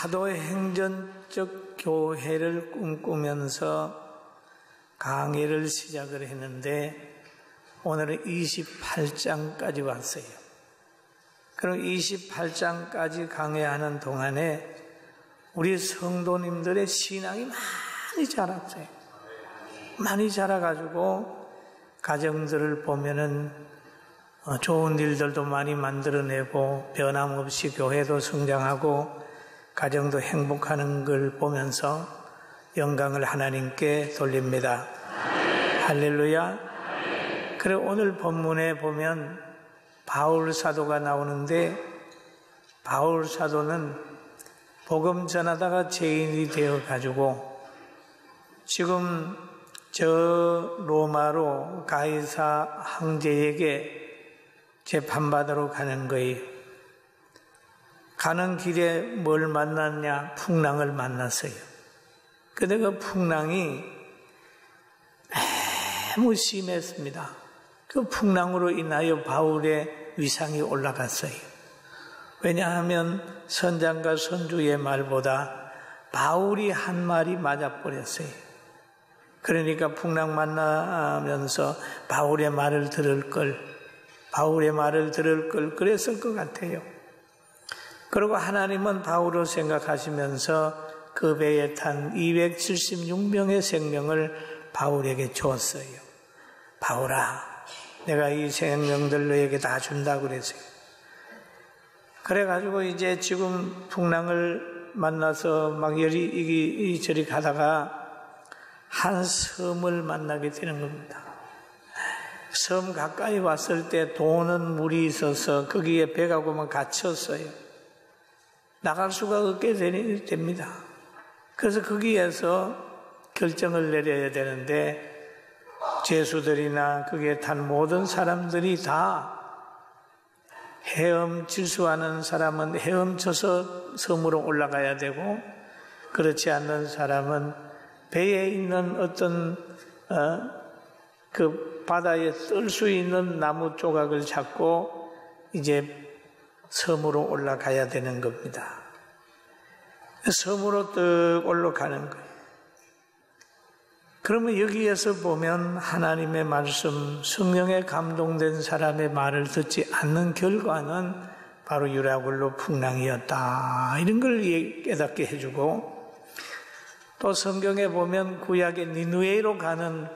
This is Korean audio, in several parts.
사도행전적 교회를 꿈꾸면서 강의를 시작을 했는데 오늘은 28장까지 왔어요. 그럼 28장까지 강의하는 동안에 우리 성도님들의 신앙이 많이 자랐어요. 많이 자라가지고 가정들을 보면은 좋은 일들도 많이 만들어내고 변함없이 교회도 성장하고 가정도 행복하는 걸 보면서 영광을 하나님께 돌립니다. 할렐루야. 그래 오늘 본문에 보면 바울 사도가 나오는데 바울 사도는 복음 전하다가 죄인이 되어 가지고 지금 저 로마로 가이사 황제에게 재판받으러 가는 거예요. 가는 길에 뭘 만났냐? 풍랑을 만났어요. 근데 그 풍랑이 너무 심했습니다. 그 풍랑으로 인하여 바울의 위상이 올라갔어요. 왜냐하면 선장과 선주의 말보다 바울이 한 말이 맞아버렸어요. 그러니까 풍랑 만나면서 바울의 말을 들을 걸 그랬을 것 같아요. 그리고 하나님은 바울을 생각하시면서 그 배에 탄 276명의 생명을 바울에게 주었어요. 바울아, 내가 이 생명들 너에게 다 준다고 그랬어요. 그래가지고 이제 지금 풍랑을 만나서 막 이리저리 가다가 한 섬을 만나게 되는 겁니다. 섬 가까이 왔을 때 도는 물이 있어서 거기에 배가 고만 갇혔어요. 나갈 수가 없게 됩니다. 그래서 거기에서 결정을 내려야 되는데 죄수들이나 거기에 탄 모든 사람들이 다 헤엄질수하는 사람은 헤엄쳐서 섬으로 올라가야 되고 그렇지 않는 사람은 배에 있는 어떤 그 바다에 뜰 수 있는 나무 조각을 잡고 이제 섬으로 올라가야 되는 겁니다. 섬으로 뚝 올라가는 거예요. 그러면 여기에서 보면 하나님의 말씀, 성령에 감동된 사람의 말을 듣지 않는 결과는 바로 유라굴로 풍랑이었다. 이런 걸 깨닫게 해주고 또 성경에 보면 구약의 니느웨로 가는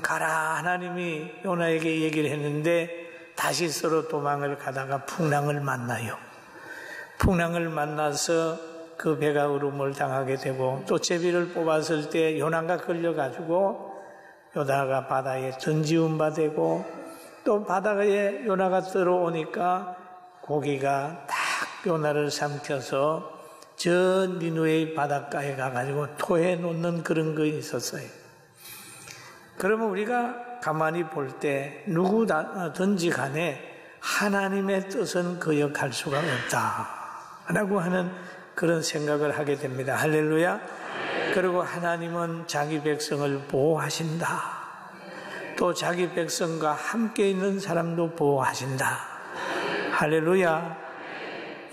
가라 하나님이 요나에게 얘기를 했는데 다시 서로 도망을 가다가 풍랑을 만나요. 풍랑을 만나서 그 배가 울음을 당하게 되고 또 제비를 뽑았을 때 요나가 걸려가지고 요나가 바다에 던지운 바 되고 또 바다에 요나가 들어오니까 고기가 딱 요나를 삼켜서 저 니느웨 바닷가에 가가지고 토해 놓는 그런 거 있었어요. 그러면 우리가 가만히 볼 때 누구든지 간에 하나님의 뜻은 거역할 수가 없다라고 하는 그런 생각을 하게 됩니다. 할렐루야. 그리고 하나님은 자기 백성을 보호하신다. 또 자기 백성과 함께 있는 사람도 보호하신다. 할렐루야.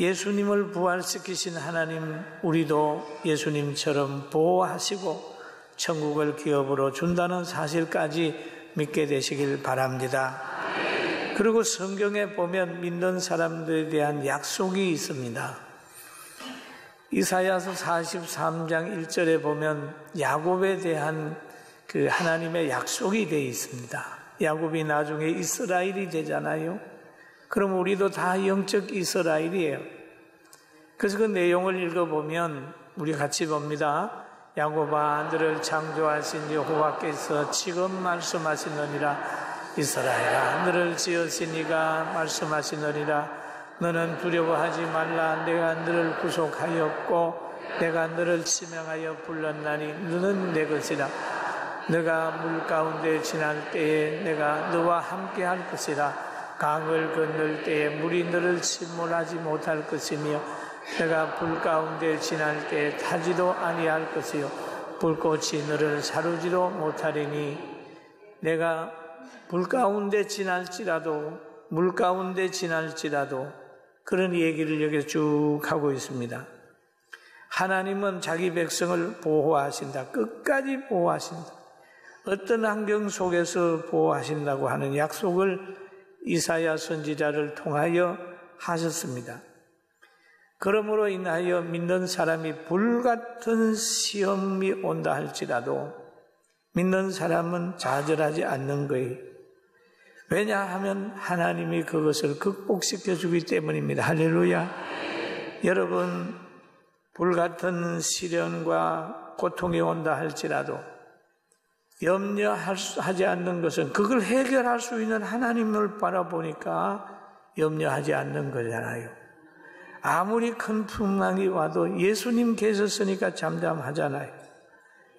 예수님을 부활시키신 하나님, 우리도 예수님처럼 보호하시고 천국을 기업으로 준다는 사실까지 믿게 되시길 바랍니다. 그리고 성경에 보면 믿는 사람들에 대한 약속이 있습니다. 이사야서 43장 1절에 보면 야곱에 대한 그 하나님의 약속이 되어 있습니다. 야곱이 나중에 이스라엘이 되잖아요. 그럼 우리도 다 영적 이스라엘이에요. 그래서 그 내용을 읽어보면 우리 같이 봅니다. 야곱아, 너를 창조하신 여호와께서 지금 말씀하시느니라. 이스라엘아, 너를 지으신 이가 말씀하시느니라. 너는 두려워하지 말라. 내가 너를 구속하였고 내가 너를 지명하여 불렀나니 너는 내 것이라. 너가 물 가운데 지날 때에 내가 너와 함께 할 것이라. 강을 건널 때에 물이 너를 침몰하지 못할 것이며 내가 불 가운데 지날 때에 타지도 아니할 것이요 불꽃이 너를 사르지도 못하리니 내가 불 가운데 지날지라도 물 가운데 지날지라도 그런 얘기를 여기 쭉 하고 있습니다. 하나님은 자기 백성을 보호하신다. 끝까지 보호하신다. 어떤 환경 속에서 보호하신다고 하는 약속을 이사야 선지자를 통하여 하셨습니다. 그러므로 인하여 믿는 사람이 불같은 시험이 온다 할지라도 믿는 사람은 좌절하지 않는 거예요. 왜냐하면 하나님이 그것을 극복시켜 주기 때문입니다. 할렐루야. 여러분, 불같은 시련과 고통이 온다 할지라도 염려하지 않는 것은 그걸 해결할 수 있는 하나님을 바라보니까 염려하지 않는 거잖아요. 아무리 큰 풍랑이 와도 예수님 계셨으니까 잠잠하잖아요.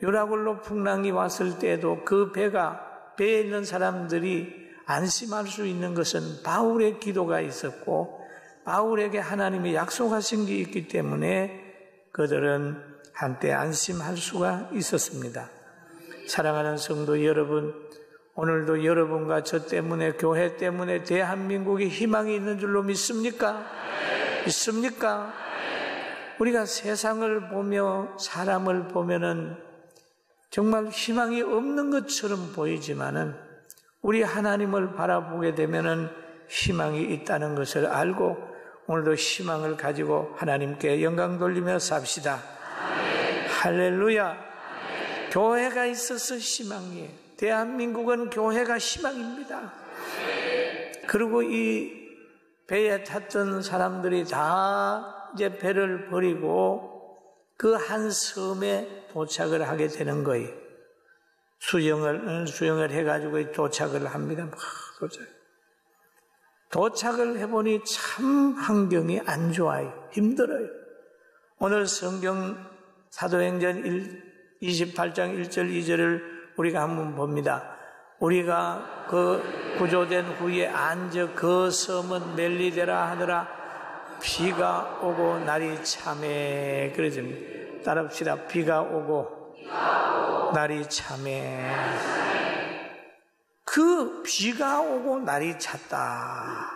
유라굴로 풍랑이 왔을 때도 그 배에 있는 사람들이 안심할 수 있는 것은 바울의 기도가 있었고 바울에게 하나님이 약속하신 게 있기 때문에 그들은 한때 안심할 수가 있었습니다. 사랑하는 성도 여러분, 오늘도 여러분과 저 때문에, 교회 때문에 대한민국이 희망이 있는 줄로 믿습니까? 믿습니까? 우리가 세상을 보며 사람을 보면은 정말 희망이 없는 것처럼 보이지만은 우리 하나님을 바라보게 되면은 희망이 있다는 것을 알고 오늘도 희망을 가지고 하나님께 영광 돌리며 삽시다. 할렐루야. 교회가 있어서 희망이에요. 대한민국은 교회가 희망입니다. 그리고 이 배에 탔던 사람들이 다 이제 배를 버리고 그 한 섬에 도착을 하게 되는 거예요. 수영을 해가지고 도착을 합니다. 도착을 해보니 참 환경이 안 좋아요. 힘들어요. 오늘 성경 사도행전 28장 1절 2절을 우리가 한번 봅니다. 우리가 그 구조된 후에 앉아 그 섬은 멜리데라 하더라. 비가 오고 날이 참해. 그러집니다. 따라합시다. 비가 오고 날이 참해. 그 비가 오고 날이 찼다.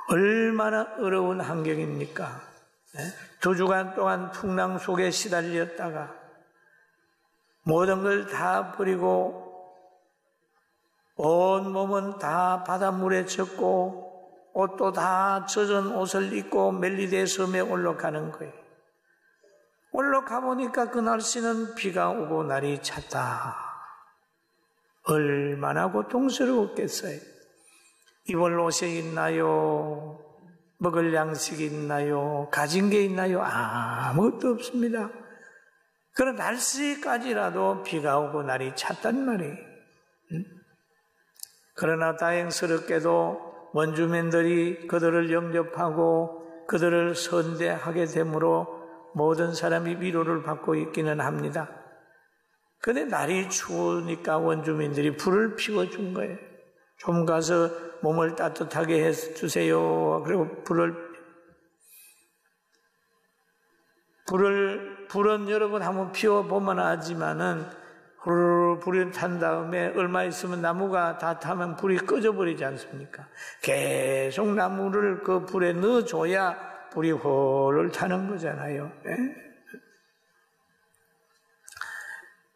얼마나 어려운 환경입니까? 2주간 동안 풍랑 속에 시달렸다가 모든 걸 다 버리고 온 몸은 다 바닷물에 젖고 옷도 다 젖은 옷을 입고 멜리데 섬에 올라가는 거예요. 올라가 보니까 그 날씨는 비가 오고 날이 찼다. 얼마나 고통스러웠겠어요. 입을 옷이 있나요? 먹을 양식이 있나요? 가진 게 있나요? 아무것도 없습니다. 그런 날씨까지라도 비가 오고 날이 찼단 말이에요. 그러나 다행스럽게도 원주민들이 그들을 영접하고 그들을 선대하게 되므로 모든 사람이 위로를 받고 있기는 합니다. 그런데 날이 추우니까 원주민들이 불을 피워준 거예요. 좀 가서 몸을 따뜻하게 해주세요. 그리고 불은 여러분 한번 피워보면 알지만은 불이 탄 다음에 얼마 있으면 나무가 다 타면 불이 꺼져버리지 않습니까? 계속 나무를 그 불에 넣어줘야 불이 홀을 타는 거잖아요.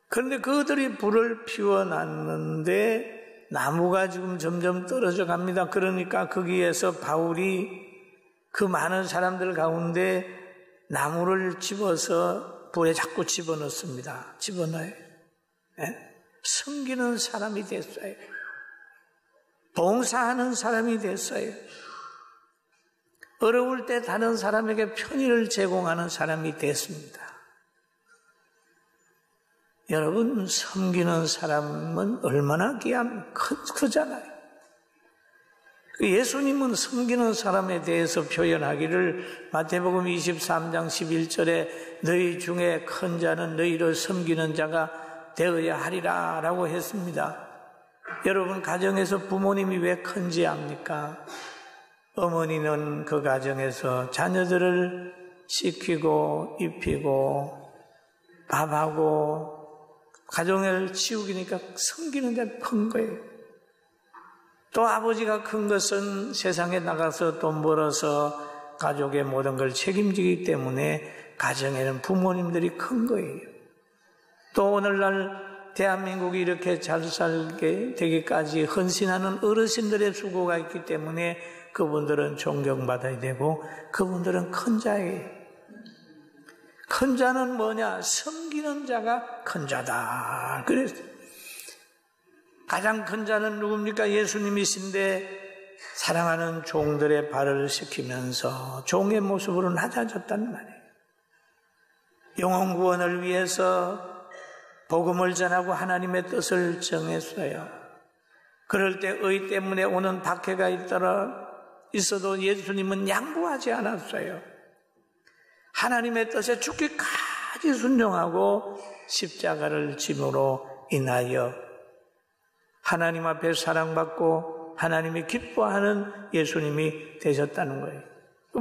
그런데 그들이 불을 피워놨는데 나무가 지금 점점 떨어져 갑니다. 그러니까 거기에서 바울이 그 많은 사람들 가운데 나무를 집어서 불에 자꾸 집어넣습니다. 집어넣어요. 섬기는 사람이 됐어요. 봉사하는 사람이 됐어요. 어려울 때 다른 사람에게 편의를 제공하는 사람이 됐습니다. 여러분, 섬기는 사람은 얼마나 크잖아요. 예수님은 섬기는 사람에 대해서 표현하기를 마태복음 23장 11절에 너희 중에 큰 자는 너희를 섬기는 자가 되어야 하리라 라고 했습니다. 여러분, 가정에서 부모님이 왜 큰지 압니까? 어머니는 그 가정에서 자녀들을 씻기고 입히고 밥하고 가정을 치우기니까 섬기는 데 큰 거예요. 또 아버지가 큰 것은 세상에 나가서 돈 벌어서 가족의 모든 걸 책임지기 때문에 가정에는 부모님들이 큰 거예요. 또 오늘날 대한민국이 이렇게 잘 살게 되기까지 헌신하는 어르신들의 수고가 있기 때문에 그분들은 존경받아야 되고 그분들은 큰 자예요. 큰 자는 뭐냐? 섬기는 자가 큰 자다. 그래서 가장 큰 자는 누굽니까? 예수님이신데 사랑하는 종들의 발을 씻기면서 종의 모습으로 낮아졌단 말이에요. 영혼 구원을 위해서 복음을 전하고 하나님의 뜻을 정했어요. 그럴 때 의 때문에 오는 박해가 있어도 예수님은 양보하지 않았어요. 하나님의 뜻에 죽기까지 순종하고 십자가를 짐으로 인하여 하나님 앞에 사랑받고 하나님이 기뻐하는 예수님이 되셨다는 거예요.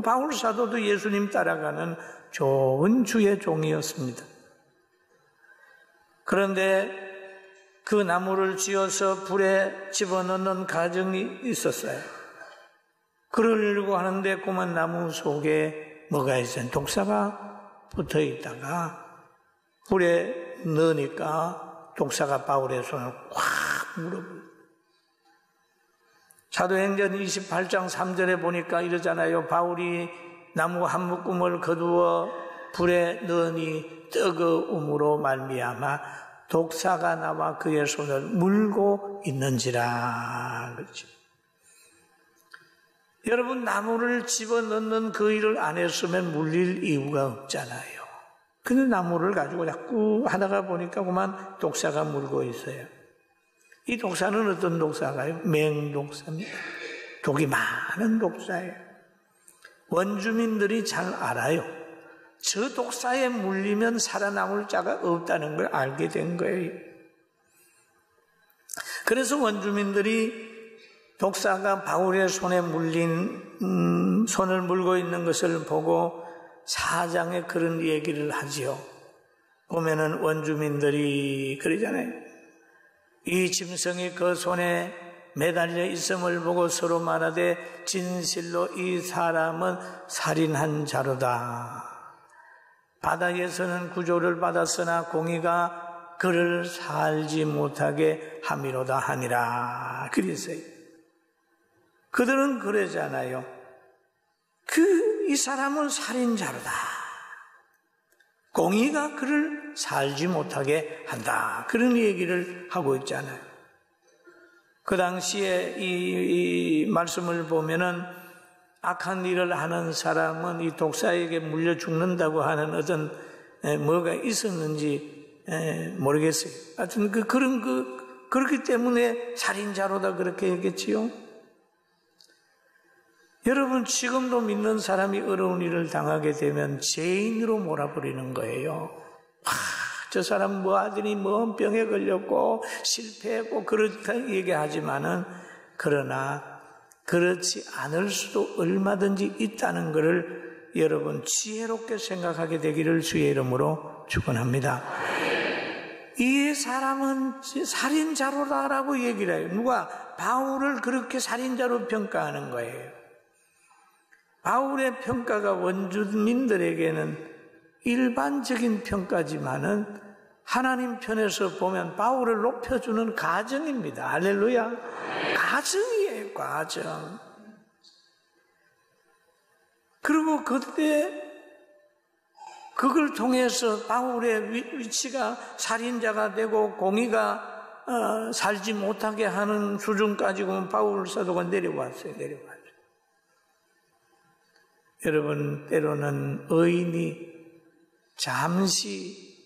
바울 사도도 예수님 따라가는 좋은 주의 종이었습니다. 그런데 그 나무를 쥐어서 불에 집어넣는 과정이 있었어요. 그러려고 하는데 꼬만 나무 속에 뭐가 있어요? 독사가 붙어 있다가 불에 넣으니까 독사가 바울의 손을 확 물어버려요. 사도행전 28장 3절에 보니까 이러잖아요. 바울이 나무 한 묶음을 거두어 불에 넣으니 뜨거움으로 말미암아 독사가 나와 그의 손을 물고 있는지라. 그렇죠. 여러분, 나무를 집어넣는 그 일을 안 했으면 물릴 이유가 없잖아요. 근데 나무를 가지고 자꾸 하다가 보니까 그만 독사가 물고 있어요. 이 독사는 어떤 독사가요? 맹독사입니다. 독이 많은 독사예요. 원주민들이 잘 알아요. 저 독사에 물리면 살아남을 자가 없다는 걸 알게 된 거예요. 그래서 원주민들이 독사가 바울의 손에 물린 손을 물고 있는 것을 보고 사장에 그런 얘기를 하지요. 보면은 원주민들이 그러잖아요. 이 짐승이 그 손에 매달려 있음을 보고 서로 말하되 진실로 이 사람은 살인한 자로다. 바다에서는 구조를 받았으나 공의가 그를 살지 못하게 함이로다 하니라. 그랬어요. 그들은 그러잖아요. 이 사람은 살인자로다. 공의가 그를 살지 못하게 한다. 그런 얘기를 하고 있잖아요. 그 당시에 이 말씀을 보면은 악한 일을 하는 사람은 이 독사에게 물려 죽는다고 하는 어떤 뭐가 있었는지 모르겠어요. 하여튼 그렇기 때문에 살인자로다 그렇게 얘기했지요. 여러분, 지금도 믿는 사람이 어려운 일을 당하게 되면 죄인으로 몰아버리는 거예요. 저 사람 뭐 하더니 뭔 병에 걸렸고 실패했고 그렇다 얘기하지만은 그러나 그렇지 않을 수도 얼마든지 있다는 것을 여러분 지혜롭게 생각하게 되기를 주의 이름으로 축원합니다. 이 사람은 살인자로다라고 얘기를 해요. 누가? 바울을 그렇게 살인자로 평가하는 거예요. 바울의 평가가 원주민들에게는 일반적인 평가지만은 하나님 편에서 보면 바울을 높여주는 가정입니다. 할렐루야. 가정이에요, 가정. 그리고 그때 그걸 통해서 바울의 위치가 살인자가 되고 공의가 살지 못하게 하는 수준까지 보면 바울 사도가 내려왔어요. 여러분, 때로는 의인이 잠시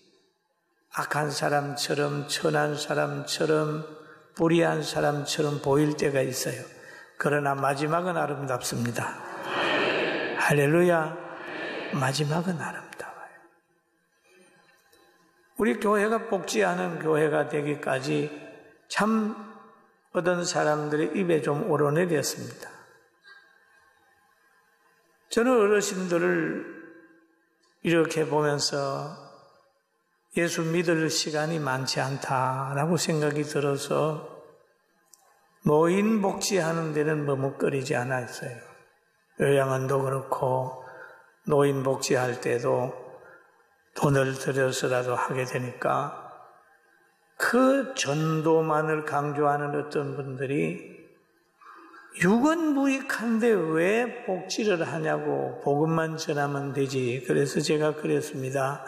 악한 사람처럼, 천한 사람처럼, 불의한 사람처럼 보일 때가 있어요. 그러나 마지막은 아름답습니다. 할렐루야. 마지막은 아름다워요. 우리 교회가 복지하는 교회가 되기까지 참 어떤 사람들의 입에 좀 오르내렸습니다. 저는 어르신들을 이렇게 보면서 예수 믿을 시간이 많지 않다라고 생각이 들어서 노인 복지하는 데는 머뭇거리지 않았어요. 요양원도 그렇고 노인 복지할 때도 돈을 들여서라도 하게 되니까 그 전도만을 강조하는 어떤 분들이 유건무익한데 왜 복지를 하냐고, 복음만 전하면 되지. 그래서 제가 그랬습니다.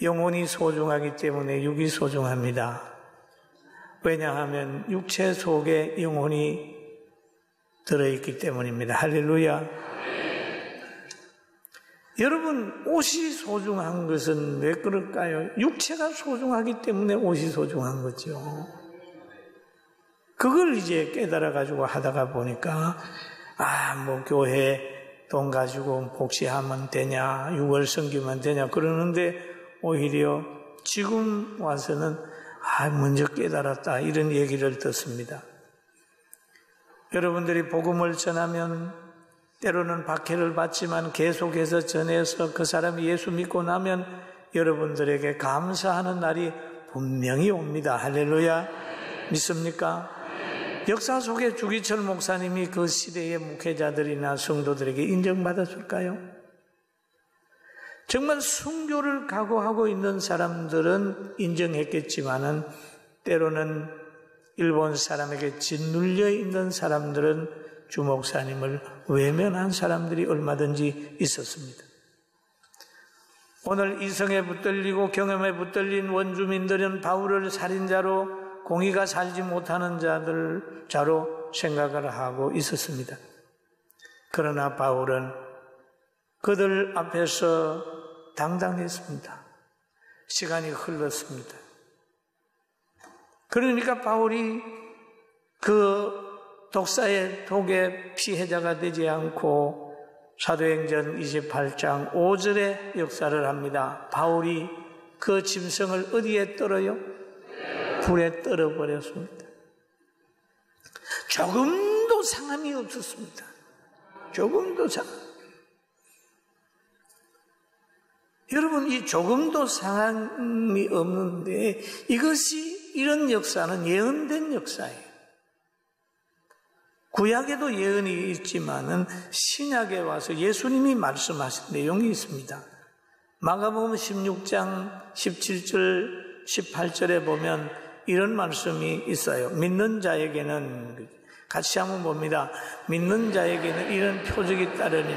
영혼이 소중하기 때문에 육이 소중합니다. 왜냐하면 육체 속에 영혼이 들어있기 때문입니다. 할렐루야. 여러분, 옷이 소중한 것은 왜 그럴까요? 육체가 소중하기 때문에 옷이 소중한 거죠. 그걸 이제 깨달아가지고 하다가 보니까, 교회 돈 가지고 복지하면 되냐, 6월 섬기면 되냐, 그러는데 오히려 지금 와서는, 먼저 깨달았다, 이런 얘기를 듣습니다. 여러분들이 복음을 전하면 때로는 박해를 받지만 계속해서 전해서 그 사람이 예수 믿고 나면 여러분들에게 감사하는 날이 분명히 옵니다. 할렐루야. 믿습니까? 역사 속에 주기철 목사님이 그 시대의 목회자들이나 성도들에게 인정받았을까요? 정말 순교를 각오하고 있는 사람들은 인정했겠지만은 때로는 일본 사람에게 짓눌려 있는 사람들은 주 목사님을 외면한 사람들이 얼마든지 있었습니다. 오늘 이성에 붙들리고 경험에 붙들린 원주민들은 바울을 살인자로, 공의가 살지 못하는 자로 생각을 하고 있었습니다. 그러나 바울은 그들 앞에서 당당했습니다. 시간이 흘렀습니다. 그러니까 바울이 그 독사의 독의 피해자가 되지 않고 사도행전 28장 5절의 역사를 합니다. 바울이 그 짐승을 어디에 떨어요? 불에 떨어버렸습니다. 조금도 상함이 없었습니다. 조금도 상함. 여러분, 이 조금도 상함이 없는데 이것이, 이런 역사는 예언된 역사예요. 구약에도 예언이 있지만은 신약에 와서 예수님이 말씀하신 내용이 있습니다. 마가복음 16장 17절 18절에 보면 이런 말씀이 있어요. 믿는 자에게는, 같이 한번 봅니다. 믿는 자에게는 이런 표적이 따르니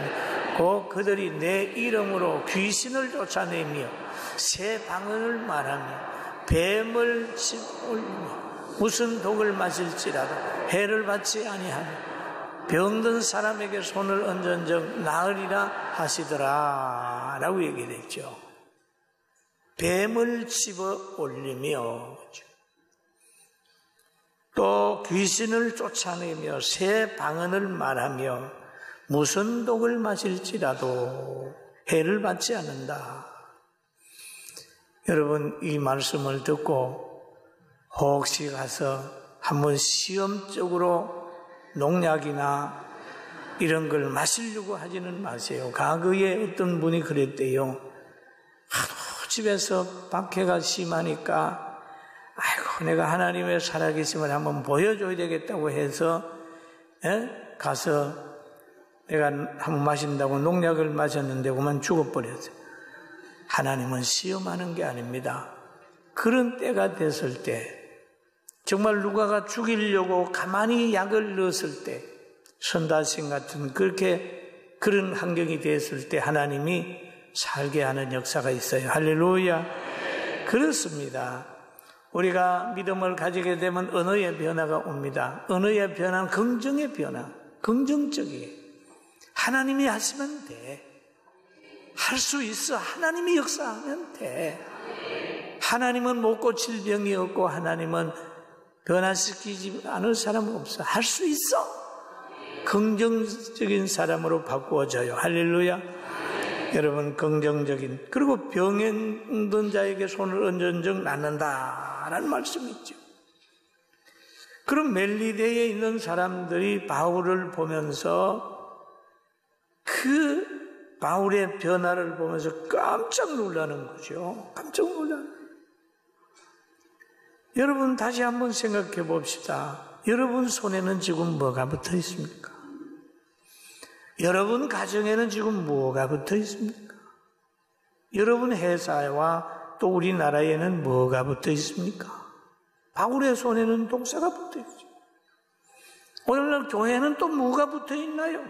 곧 그들이 내 이름으로 귀신을 쫓아내며 새 방언을 말하며 뱀을 씹으며 무슨 독을 마실지라도 해를 받지 아니하며 병든 사람에게 손을 얹은즉 나으리라 하시더라 라고 얘기를 했죠. 뱀을 집어 올리며 또 귀신을 쫓아내며 새 방언을 말하며 무슨 독을 마실지라도 해를 받지 않는다. 여러분, 이 말씀을 듣고 혹시 가서 한번 시험적으로 농약이나 이런 걸 마시려고 하지는 마세요. 과거에 어떤 분이 그랬대요. 하도 집에서 박해가 심하니까 내가 하나님의 살아계심을 한번 보여줘야 되겠다고 해서 가서 내가 한번 마신다고 농약을 마셨는데 그만 죽어버렸어요. 하나님은 시험하는 게 아닙니다. 그런 때가 됐을 때, 정말 누가가 죽이려고 가만히 약을 넣었을 때, 선다신 같은 그런 환경이 됐을 때 하나님이 살게 하는 역사가 있어요. 할렐루야. 그렇습니다. 우리가 믿음을 가지게 되면 언어의 변화가 옵니다. 언어의 변화는 긍정의 변화, 긍정적이에요. 하나님이 하시면 돼. 할 수 있어. 하나님이 역사하면 돼. 하나님은 못 고칠 병이 없고 하나님은 변화시키지 않을 사람은 없어. 할 수 있어. 긍정적인 사람으로 바꾸어져요. 할렐루야. 여러분, 긍정적인, 그리고 병에 든 자에게 손을 얹은즉 낫는다라는 말씀이 있죠. 그럼 멜리데에 있는 사람들이 바울을 보면서 그 바울의 변화를 보면서 깜짝 놀라는 거죠. 깜짝 놀라는 거예요. 여러분, 다시 한번 생각해 봅시다. 여러분 손에는 지금 뭐가 붙어 있습니까? 여러분 가정에는 지금 뭐가 붙어 있습니까? 여러분 회사와 또 우리나라에는 뭐가 붙어 있습니까? 바울의 손에는 독사가 붙어 있죠. 오늘날 교회는 또 뭐가 붙어 있나요?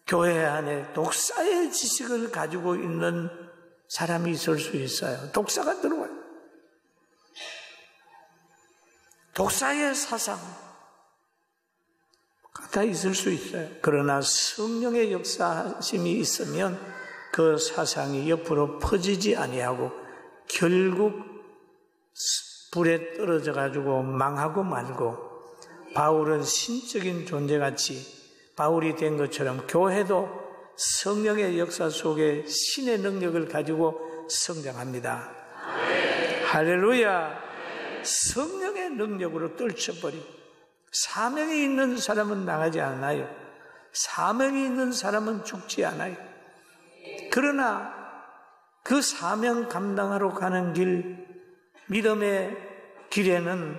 교회 안에 독사의 지식을 가지고 있는 사람이 있을 수 있어요. 독사가 들어와요. 독사의 사상 다 있을 수 있어요. 그러나 성령의 역사심이 있으면 그 사상이 옆으로 퍼지지 아니하고 결국 불에 떨어져 가지고 망하고 말고, 바울은 신적인 존재같이 바울이 된 것처럼 교회도 성령의 역사 속에 신의 능력을 가지고 성장합니다. 할렐루야. 성령의 능력으로 떨쳐버리고, 사명이 있는 사람은 나가지 않아요. 사명이 있는 사람은 죽지 않아요. 그러나 그 사명 감당하러 가는 길, 믿음의 길에는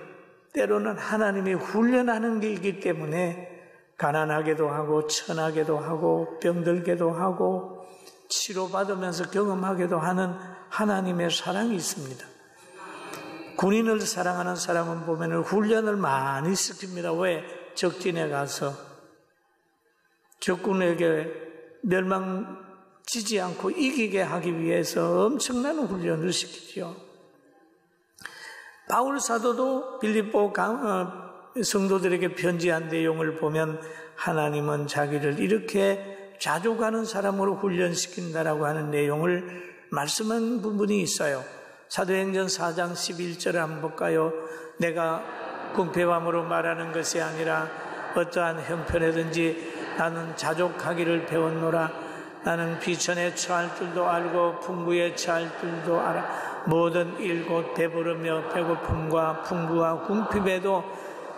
때로는 하나님이 훈련하는 길이기 때문에 가난하게도 하고 천하게도 하고 병들게도 하고 치료받으면서 경험하게도 하는 하나님의 사랑이 있습니다. 군인을 사랑하는 사람은 보면 훈련을 많이 시킵니다. 왜? 적진에 가서 적군에게 멸망지지 않고 이기게 하기 위해서 엄청난 훈련을 시키죠. 바울 사도도 빌립보 성도들에게 편지한 내용을 보면 하나님은 자기를 이렇게 자족하는 사람으로 훈련시킨다라고 하는 내용을 말씀한 부분이 있어요. 사도행전 4장 11절을 한번 볼까요? 내가 궁핍함으로 말하는 것이 아니라 어떠한 형편에든지 나는 자족하기를 배웠노라. 나는 비천에 처할 줄도 알고 풍부에 처할 줄도 알아. 모든 일곧 배부르며 배고픔과 풍부와 궁핍에도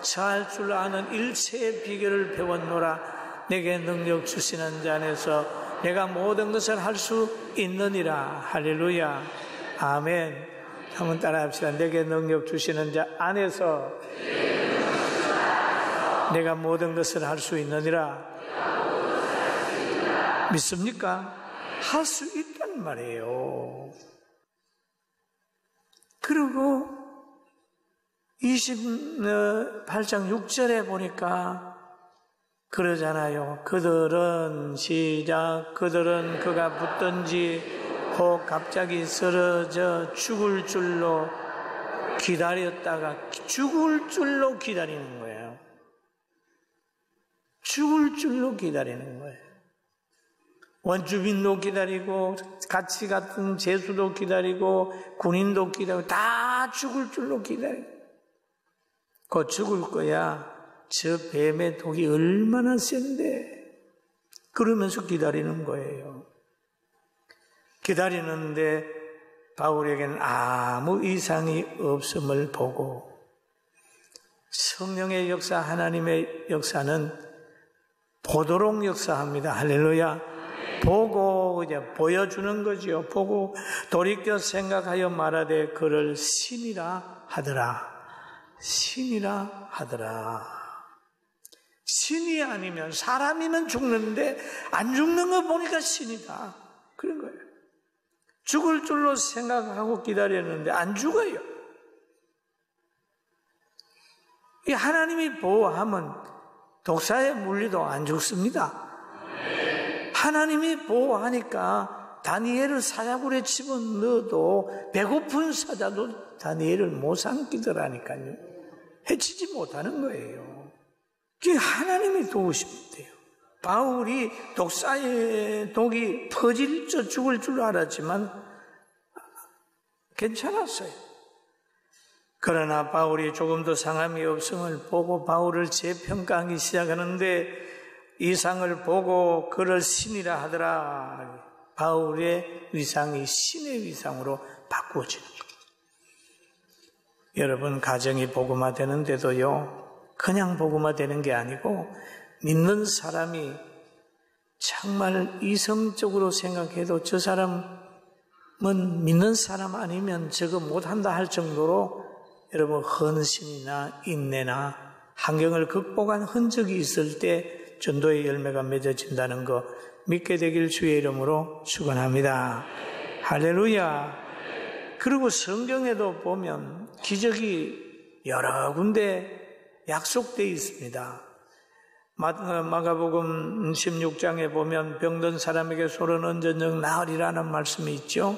처할 줄 아는 일체의 비결을 배웠노라. 내게 능력 주시는 자 안에서 내가 모든 것을 할 수 있느니라. 할렐루야. 아멘. 한번 따라합시다. 내게 능력 주시는 자 안에서 내가 모든 것을 할 수 있느니라. 믿습니까? 할 수 있단 말이에요. 그리고 28장 6절에 보니까 그러잖아요. 그들은 그가 붙든지 혹 갑자기 쓰러져 죽을 줄로 기다렸다가 죽을 줄로 기다리는 거예요. 죽을 줄로 기다리는 거예요. 원주민도 기다리고 같이 같은 제수도 기다리고 군인도 기다리고 다 죽을 줄로 기다리고, 곧 죽을 거야. 저 뱀의 독이 얼마나 센데. 그러면서 기다리는 거예요. 기다리는데 바울에게는 아무 이상이 없음을 보고, 성령의 역사, 하나님의 역사는 보도록 역사합니다. 할렐루야. 보고 이제 보여주는 거지요. 보고 돌이켜 생각하여 말하되 그를 신이라 하더라. 신이라 하더라. 신이 아니면, 사람이면 죽는데 안 죽는 거 보니까 신이다. 그런 거예요. 죽을 줄로 생각하고 기다렸는데 안 죽어요. 이 하나님이 보호하면 독사에 물리도 안 죽습니다. 하나님이 보호하니까 다니엘을 사자굴에 집어넣어도 배고픈 사자도 다니엘을 못 삼키더라니까요. 해치지 못하는 거예요. 그게 하나님이 도우시면 돼요. 바울이 독사의 독이 퍼질 줄 죽을 줄 알았지만 괜찮았어요. 그러나 바울이 조금도 상함이 없음을 보고 바울을 재평가하기 시작하는데, 이상을 보고 그를 신이라 하더라. 바울의 위상이 신의 위상으로 바꾸어지는 거예요. 여러분, 가정이 복음화되는데도요, 그냥 복음화되는 게 아니고 믿는 사람이 정말 이성적으로 생각해도 저 사람은 믿는 사람 아니면 저거 못한다 할 정도로 여러분 헌신이나 인내나 환경을 극복한 흔적이 있을 때 전도의 열매가 맺어진다는 거 믿게 되길 주의 이름으로 축원합니다. 할렐루야. 그리고 성경에도 보면 기적이 여러 군데 약속되어 있습니다. 마가복음 16장에 보면 병든 사람에게 손을 얹은 적 나으리라는 말씀이 있죠.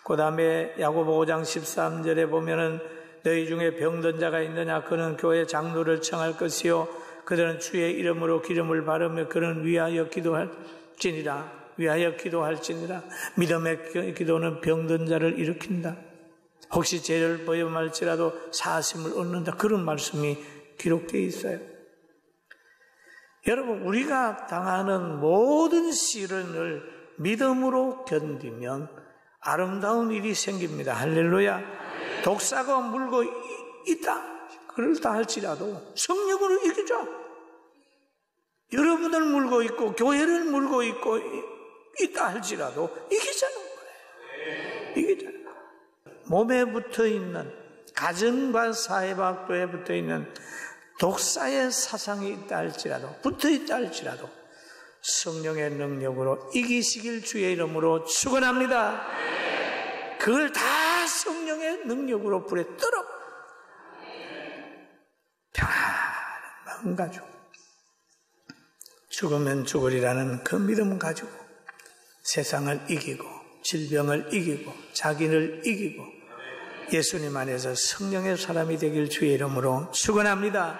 그 다음에 야고보 5장 13절에 보면은 너희 중에 병든 자가 있느냐 그는 교회 장로를 청할 것이요 그들은 주의 이름으로 기름을 바르며 그는 위하여 기도할지니라. 믿음의 기도는 병든 자를 일으킨다. 혹시 죄를 범할지라도 사하심을 얻는다. 그런 말씀이 기록되어 있어요. 여러분, 우리가 당하는 모든 시련을 믿음으로 견디면 아름다운 일이 생깁니다. 할렐루야. 독사가 물고 있다. 그렇다 할지라도 성령으로 이기자. 여러분을 물고 있고 교회를 물고 있고 있다 할지라도 이기자는 거예요. 이기자는 거예요. 몸에 붙어있는, 가정과 사회박도에 붙어있는 독사의 사상이 있다 할지라도, 붙어있다 할지라도 성령의 능력으로 이기시길 주의 이름으로 축원합니다. 그걸 다 성령의 능력으로 불에 떨어 평안한 마음 가지고 죽으면 죽으리라는 그 믿음 가지고 세상을 이기고 질병을 이기고 자기를 이기고 예수님 안에서 성령의 사람이 되길 주의 이름으로 축원합니다.